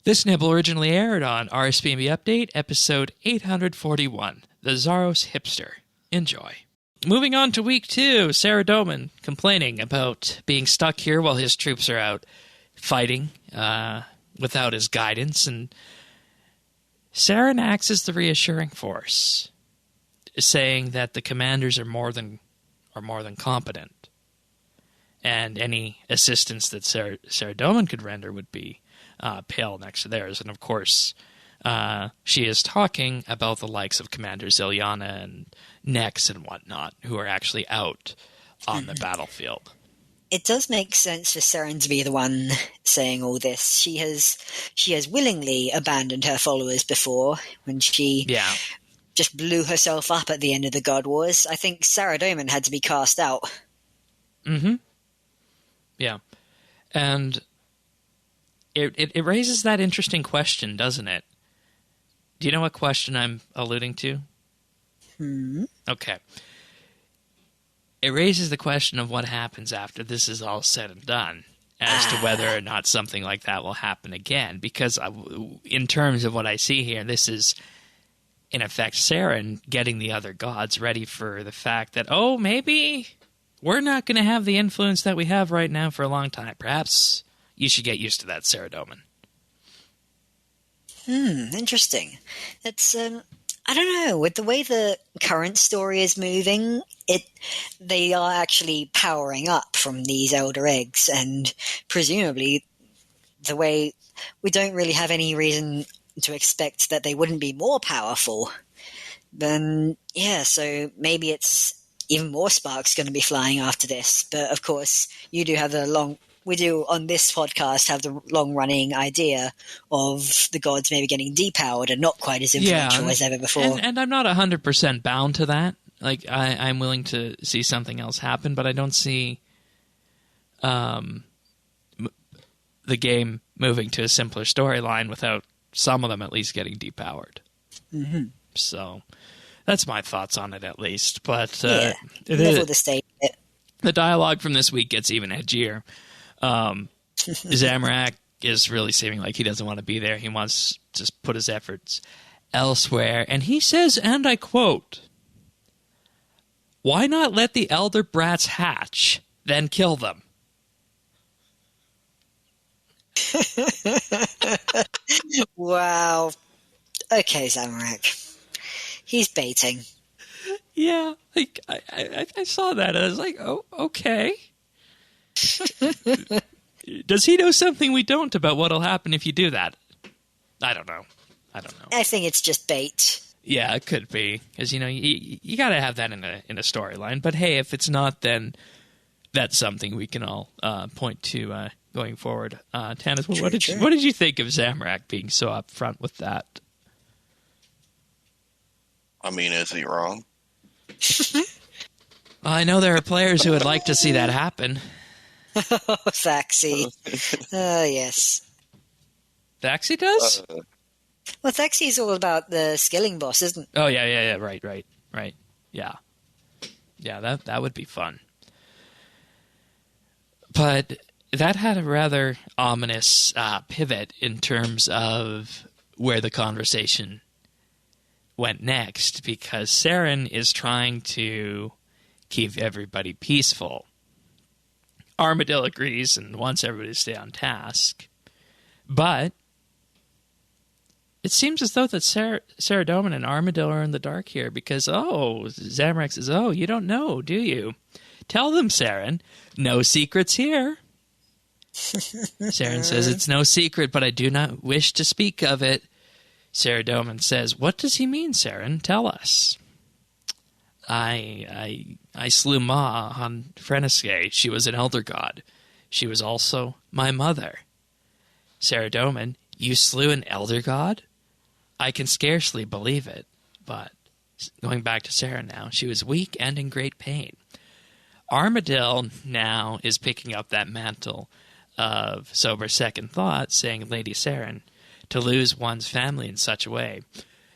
This nibble originally aired on RSBANDB Update, episode 841, The Zaros Hipster. Enjoy. Moving on to week 2, Saradomin complaining about being stuck here while his troops are out fighting without his guidance, and Seren acts as the reassuring force, saying that the commanders are more than competent, and any assistance that Saradomin could render would be pale next to theirs. And of course, she is talking about the likes of Commander Ziliana and Nex and whatnot, who are actually out on the battlefield. It does make sense for Seren to be the one saying all this. She has willingly abandoned her followers before, when she just blew herself up at the end of the God Wars. I think Saradomin had to be cast out. Mm-hmm. Yeah. And it raises that interesting question, doesn't it? Do you know what question I'm alluding to? Okay. It raises the question of what happens after this is all said and done, as to whether or not something like that will happen again. Because in terms of what I see here, this is, in effect, Seren getting the other gods ready for the fact that, oh, maybe we're not going to have the influence that we have right now for a long time. Perhaps you should get used to that, Saradomin. Interesting. It's, I don't know, with the way the current story is moving, they are actually powering up from these elder eggs, and presumably the way we don't really have any reason to expect that they wouldn't be more powerful. Then, so maybe it's even more sparks going to be flying after this. But of course, we do on this podcast have the long-running idea of the gods maybe getting depowered and not quite as influential as ever before. And I'm not 100% bound to that. Like, I'm willing to see something else happen, but I don't see the game moving to a simpler storyline without some of them at least getting depowered. Mm-hmm. So that's my thoughts on it, at least. But the dialogue from this week gets even edgier. Zamorak is really seeming like he doesn't want to be there. He wants to just put his efforts elsewhere. And he says, and I quote, "Why not let the elder brats hatch, then kill them?" Wow. Okay, Zamorak. He's baiting. Yeah, like I saw that and I was like, oh, okay. Does he know something we don't about what'll happen if you do that? I don't know. I think it's just bait. Yeah, it could be, because you got to have that in a storyline. But hey, if it's not, then that's something we can all point to going forward. Tanis, what did you think of Zamorak being so upfront with that? I mean, is he wrong? I know there are players who would like to see that happen. Oh, Thaxi. Yes. Thaxi does? Well, Thaxi's all about the skilling boss, isn't it? Oh, yeah. Right. Yeah. Yeah, that would be fun. But that had a rather ominous pivot in terms of where the conversation went next, because Seren is trying to keep everybody peaceful. Armadyl agrees and wants everybody to stay on task. But it seems as though that Saradomin and Armadyl are in the dark here, because, Zamorak says, you don't know, do you? Tell them, Seren. No secrets here. Seren says, it's no secret, but I do not wish to speak of it. Saradomin says, what does he mean, Seren? Tell us. I slew Ma on Freneske. She was an elder god. She was also my mother. Saradomin, you slew an elder god? I can scarcely believe it, but going back to Seren now, she was weak and in great pain. Armadyl now is picking up that mantle of sober second thought, saying, Lady Seren, to lose one's family in such a way,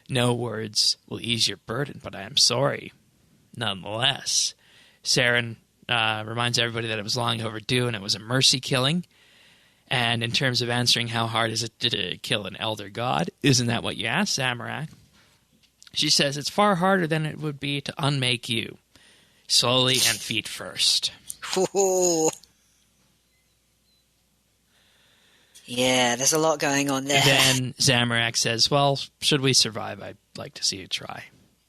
no words will ease your burden, but I am sorry. Nonetheless, Seren reminds everybody that it was long overdue and it was a mercy killing, And in terms of answering how hard is it to kill an elder god, isn't that what you asked, Zamorak? She says it's far harder than it would be to unmake you. Slowly and feet first. Ooh. Yeah, there's a lot going on there. Then Zamorak says, well, should we survive, I'd like to see you try.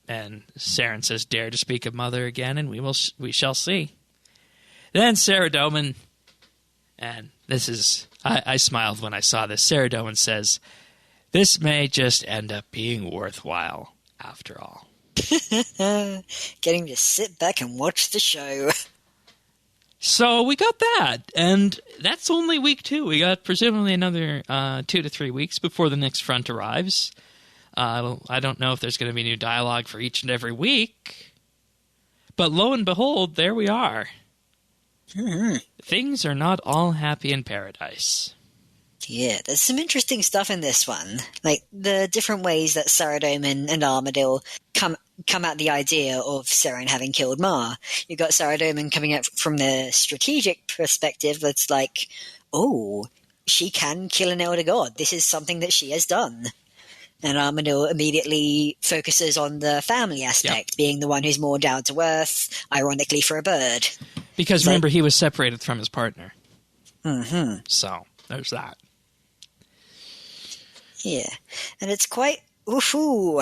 And Seren says, dare to speak of mother again, and we shall see. Then Saradomin, and this is, I smiled when I saw this. Saradomin says, this may just end up being worthwhile after all. Getting to sit back and watch the show. So we got that, and that's only week 2. We got presumably another 2 to 3 weeks before the next front arrives. I don't know if there's going to be new dialogue for each and every week, but lo and behold, there we are. Mm-hmm. Things are not all happy in paradise. Yeah, there's some interesting stuff in this one. Like, the different ways that Saradomin and Armadyl come at the idea of Seren having killed Ma. You've got Saradomin coming at from the strategic perspective that's like, oh, she can kill an elder god. This is something that she has done. And Armadyl immediately focuses on the family aspect, being the one who's more down to earth, ironically for a bird. Because remember, he was separated from his partner. Mm-hmm. So, there's that. Yeah, and it's quite, ooh,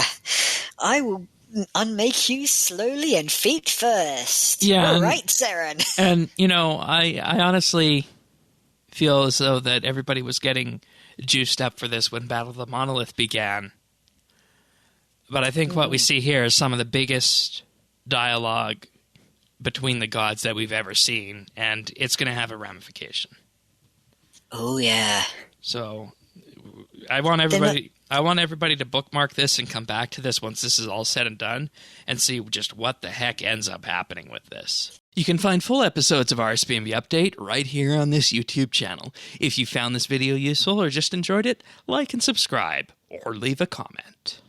I will unmake you slowly and feet first. Yeah. All right, Seren. And, you know, I honestly feel as though that everybody was getting juiced up for this when Battle of the Monolith began. But I think what we see here is some of the biggest dialogue between the gods that we've ever seen, and it's going to have a ramification. Oh, yeah. So I want everybody to bookmark this and come back to this once this is all said and done and see just what the heck ends up happening with this. You can find full episodes of RSBANDB Update right here on this YouTube channel. If you found this video useful or just enjoyed it, like and subscribe or leave a comment.